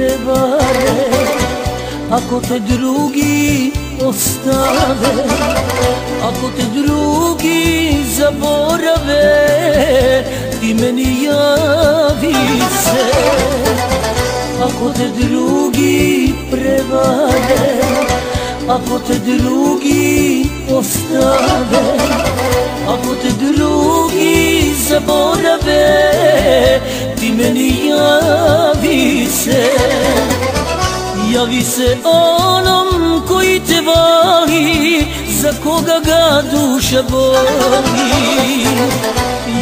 prevare, ako te drugi ostave, ako te drugi zaborave, ti meni javi se. Ako te drugi prevare, ako te drugi ostave, ako te drugi zaborave, ti meni javi se. Javi se onom koji te voli, za koga ga duša boli.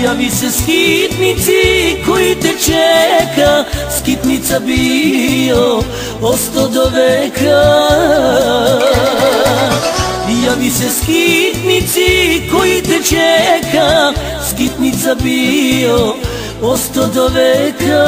Javi se skitnici koji te čeka, skitnica bio, osto do veka. Javi se skitnici koji te čeka, skitnica bio, osto do veka.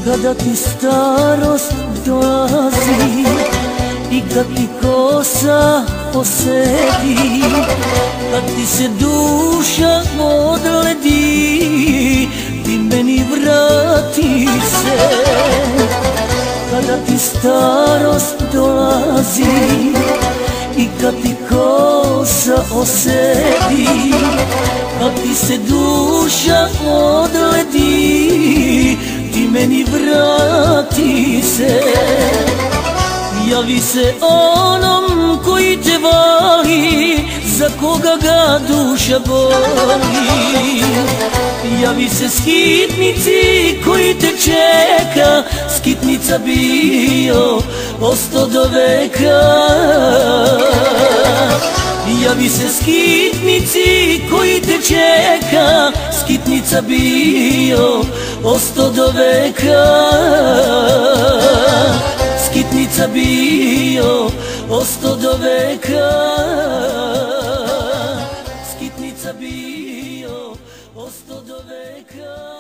Kada ti starost dolazi i kad ti kosa posedi, kad ti se duša odledi, ti meni vrati se. Kada ti starost dolazi i kad ti kosa osedi, kad ti se duša odledi, ti meni vrati se. Javi se onom koji te voli, za koga ga duša boli. Javi se skitnici koji te čeka, skitnica bio, osto do veka. Javi se skitnici koji te čeka, skitnica bio, osto do veka. Skitnica bio, osto do veka. Skitnica bio, osto do veka.